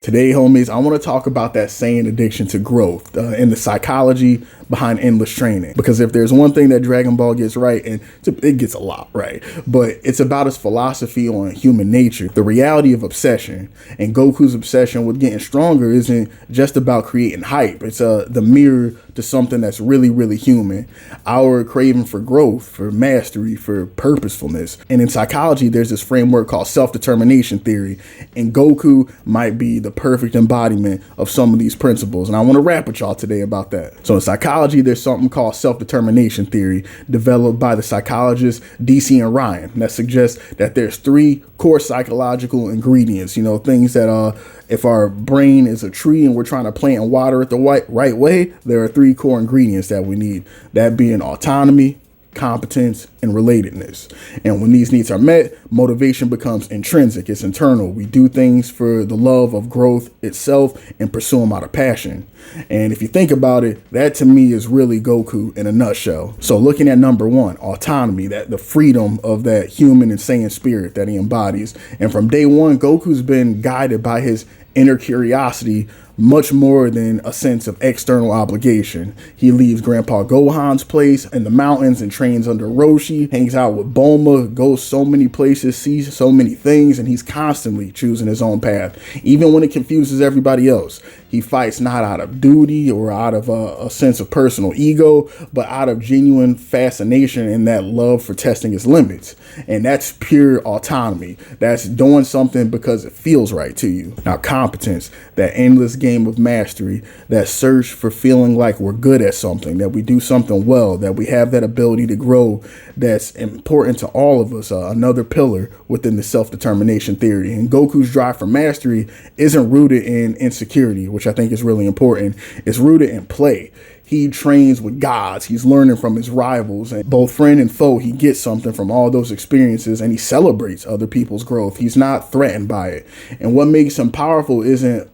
Today, homies, I want to talk about that Saiyan addiction to growth and the psychology behind endless training. Because if there's one thing that Dragon Ball gets right, and it gets a lot right, but it's about its philosophy on human nature, the reality of obsession. And Goku's obsession with getting stronger isn't just about creating hype. It's the mirror to something that's really, really human. Our craving for growth, for mastery, for purposefulness. And in psychology, there's this framework called self-determination theory. And Goku might be the perfect embodiment of some of these principles. And I want to rap with y'all today about that. So in psychology, there's something called self-determination theory developed by the psychologists DC and Ryan that suggests that there's three core psychological ingredients, things that if our brain is a tree and we're trying to plant and water it the right way, there are three core ingredients that we need, that being autonomy, competence, and relatedness. And when these needs are met, motivation becomes intrinsic. It's internal. We do things for the love of growth itself and pursue them out of passion. And if you think about it, that to me is really Goku in a nutshell. So looking at number one, autonomy, that the freedom of that human and Saiyan spirit that he embodies. And from day one, Goku's been guided by his inner curiosity much more than a sense of external obligation. He leaves Grandpa Gohan's place in the mountains and trains under Roshi, hangs out with Bulma, goes so many places, sees so many things, and he's constantly choosing his own path, even when it confuses everybody else. He fights not out of duty or out of a sense of personal ego, but out of genuine fascination and that love for testing his limits. And that's pure autonomy. That's doing something because it feels right to you. Now, competence, that endless game of mastery, that search for feeling like we're good at something, that we do something well, that we have that ability to grow, that's important to all of us, another pillar within the self-determination theory. And Goku's drive for mastery isn't rooted in insecurity, which I think is really important. It's rooted in play. He trains with gods. He's learning from his rivals, and both friend and foe, he gets something from all those experiences, and he celebrates other people's growth. He's not threatened by it. And what makes him powerful isn't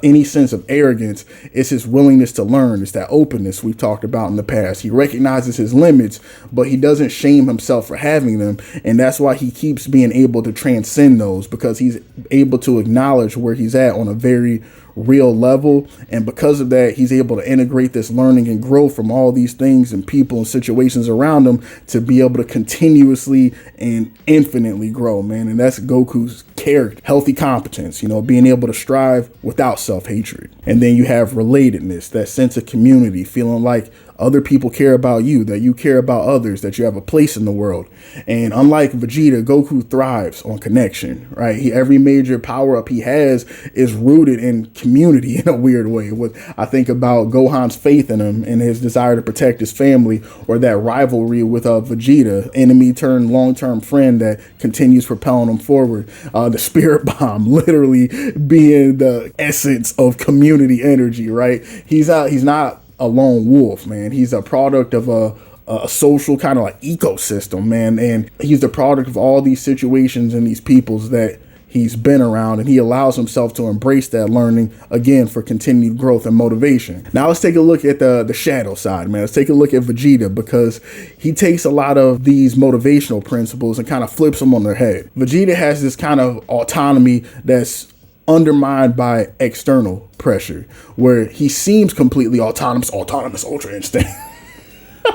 any sense of arrogance. It's his willingness to learn. It's that openness we've talked about in the past. He recognizes his limits, but he doesn't shame himself for having them. And that's why he keeps being able to transcend those, because he's able to acknowledge where he's at on a very real level. And because of that, he's able to integrate this learning and growth from all these things and people and situations around him to be able to continuously and infinitely grow, man. And that's Goku's character. Healthy competence, being able to strive without self-hatred. And then you have relatedness, that sense of community, feeling like other people care about you, that you care about others, that you have a place in the world. And unlike Vegeta, Goku thrives on connection, right? Every major power up he has is rooted in community in a weird way. I think about Gohan's faith in him and his desire to protect his family, or that rivalry with Vegeta, enemy turned long-term friend that continues propelling him forward. The spirit bomb literally being the essence of community energy, right? He's not a lone wolf, man. He's a product of a social kind of like ecosystem, man. And he's the product of all these situations and these peoples that he's been around, and he allows himself to embrace that learning again for continued growth and motivation. Now let's take a look at the shadow side, man. Let's take a look at Vegeta, because he takes a lot of these motivational principles and kind of flips them on their head. Vegeta has this kind of autonomy that's undermined by external pressure, where he seems completely autonomous ultra instinct.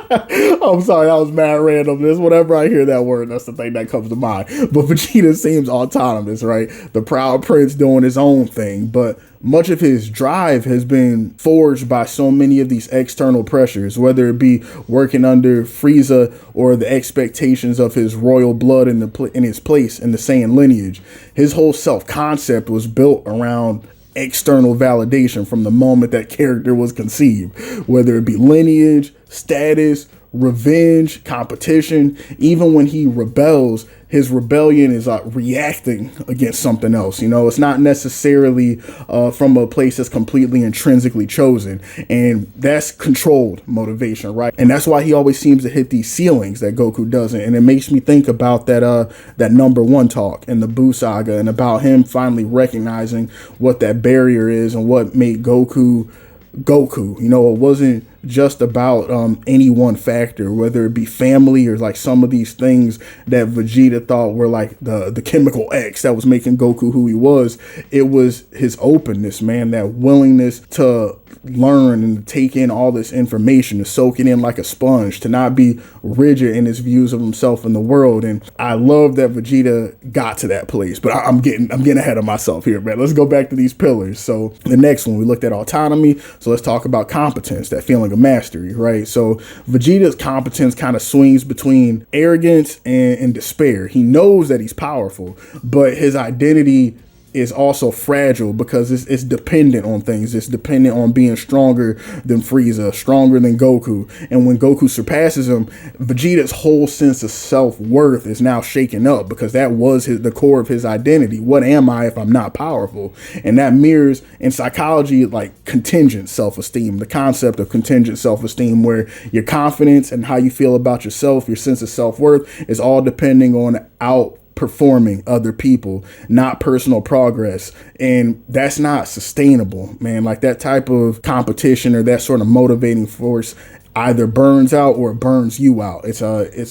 I'm sorry, that was mad random. Whenever I hear that word, that's the thing that comes to mind. But Vegeta seems autonomous, right? The proud prince doing his own thing. But much of his drive has been forged by so many of these external pressures, whether it be working under Frieza or the expectations of his royal blood in his place in the Saiyan lineage. His whole self-concept was built around external validation from the moment that character was conceived, whether it be lineage, status, revenge, competition. Even when he rebels, his rebellion is reacting against something else. It's not necessarily from a place that's completely intrinsically chosen, and that's controlled motivation, right? And that's why he always seems to hit these ceilings that Goku doesn't. And it makes me think about that number one talk in the Buu saga, and about him finally recognizing what that barrier is and what made Goku. It wasn't just about any one factor, whether it be family or like some of these things that Vegeta thought were like the chemical X that was making Goku who he was. It was his openness, man, that willingness to learn and to take in all this information, to soak it in like a sponge, to not be rigid in his views of himself and the world. And I love that Vegeta got to that place, but I'm getting ahead of myself here, man. Let's go back to these pillars. So the next one, we looked at autonomy. So let's talk about competence, that feeling of mastery, right? So Vegeta's competence kind of swings between arrogance and despair. He knows that he's powerful, but his identity is also fragile because it's dependent on things. It's dependent on being stronger than Frieza, stronger than Goku. And when Goku surpasses him, Vegeta's whole sense of self-worth is now shaken up because that was the core of his identity. What am I if I'm not powerful? And that mirrors in psychology like contingent self-esteem, the concept of contingent self-esteem, where your confidence and how you feel about yourself, your sense of self-worth is all depending on outperforming other people, not personal progress. And that's not sustainable, man. Like that type of competition or that sort of motivating force either burns out or it burns you out. It's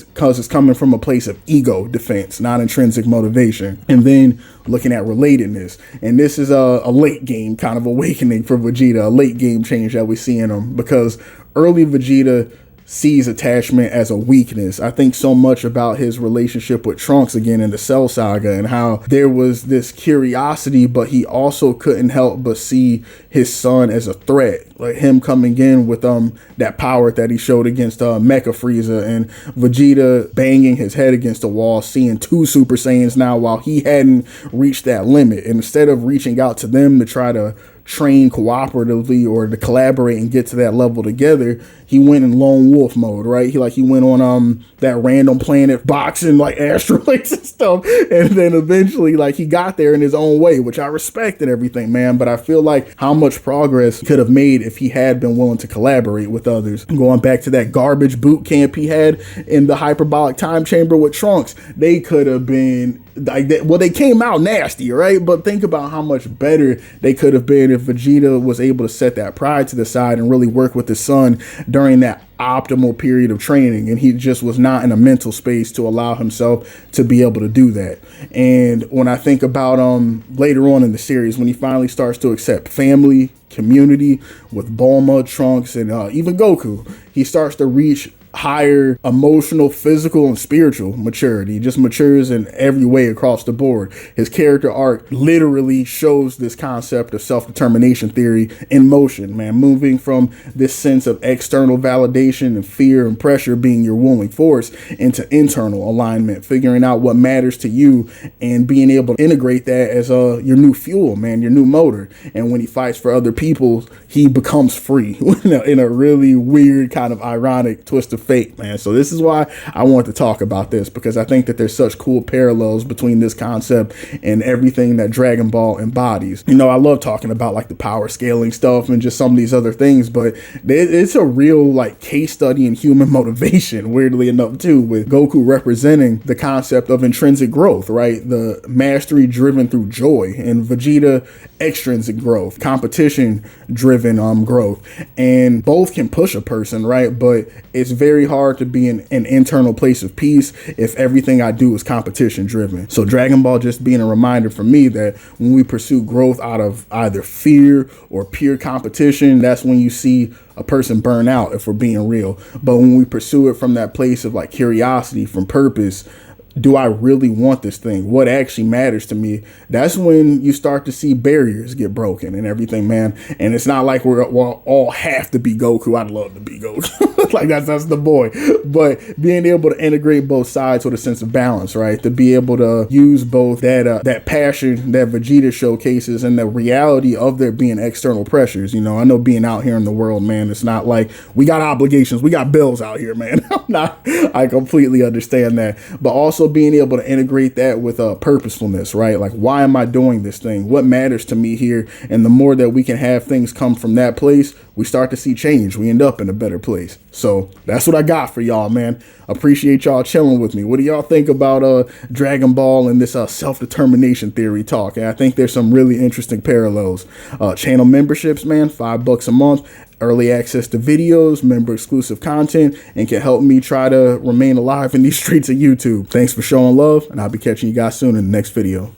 because it's coming from a place of ego defense, not intrinsic motivation. And then looking at relatedness, and this is a late game kind of awakening for Vegeta, a late game change that we see in him, because early Vegeta sees attachment as a weakness. I think so much about his relationship with Trunks again in the Cell Saga, and how there was this curiosity, but he also couldn't help but see his son as a threat. Like him coming in with that power that he showed against Mecha Frieza, and Vegeta banging his head against the wall, seeing two Super Saiyans now while he hadn't reached that limit. And instead of reaching out to them to try to train cooperatively or to collaborate and get to that level together, he went in lone wolf mode, right? He went on that random planet boxing like asteroids and stuff, and then eventually like he got there in his own way, which I respect and everything, man. But I feel like how much progress he could have made if he had been willing to collaborate with others. Going back to that garbage boot camp he had in the hyperbolic time chamber with Trunks, they could have been like that. Well, they came out nasty, right? But think about how much better they could have been if Vegeta was able to set that pride to the side and really work with his son during that optimal period of training, and he just was not in a mental space to allow himself to be able to do that. And when I think about later on in the series, when he finally starts to accept family, community with Bulma, Trunks, and even Goku, he starts to reach higher emotional, physical, and spiritual maturity. He just matures in every way across the board. His character arc literally shows this concept of self-determination theory in motion, man, moving from this sense of external validation and fear and pressure being your ruling force into internal alignment, figuring out what matters to you and being able to integrate that as your new fuel, man, your new motor. And when he fights for other people, he becomes free in a really weird kind of ironic twist of fate, man. So this is why I want to talk about this, because I think that there's such cool parallels between this concept and everything that Dragon Ball embodies. You know, I love talking about like the power scaling stuff and just some of these other things, but it's a real like case study in human motivation, weirdly enough too, with Goku representing the concept of intrinsic growth, right? The mastery driven through joy, and Vegeta extrinsic growth, competition driven growth. And both can push a person, right? But it's very hard to be in an internal place of peace if everything I do is competition driven. So Dragon Ball just being a reminder for me that when we pursue growth out of either fear or pure competition, that's when you see a person burn out, if we're being real. But when we pursue it from that place of like curiosity, from purpose, do I really want this thing? What actually matters to me? That's when you start to see barriers get broken and everything, man. And it's not like we'll all have to be Goku. I'd love to be Goku. Like that's the boy. But being able to integrate both sides with a sense of balance, right? To be able to use both that passion that Vegeta showcases and the reality of there being external pressures. You know, I know being out here in the world, man, it's not like we got obligations, we got bills out here, man. I completely understand that. But also being able to integrate that with purposefulness, right? Like, why am I doing this thing? What matters to me here? And the more that we can have things come from that place, we start to see change. We end up in a better place. So that's what I got for y'all, man. Appreciate y'all chilling with me. What do y'all think about Dragon Ball and this self-determination theory talk? And I think there's some really interesting parallels. Channel memberships, man, $5 a month. early access to videos, member exclusive content, and can help me try to remain alive in these streets of YouTube. Thanks for showing love, and I'll be catching you guys soon in the next video.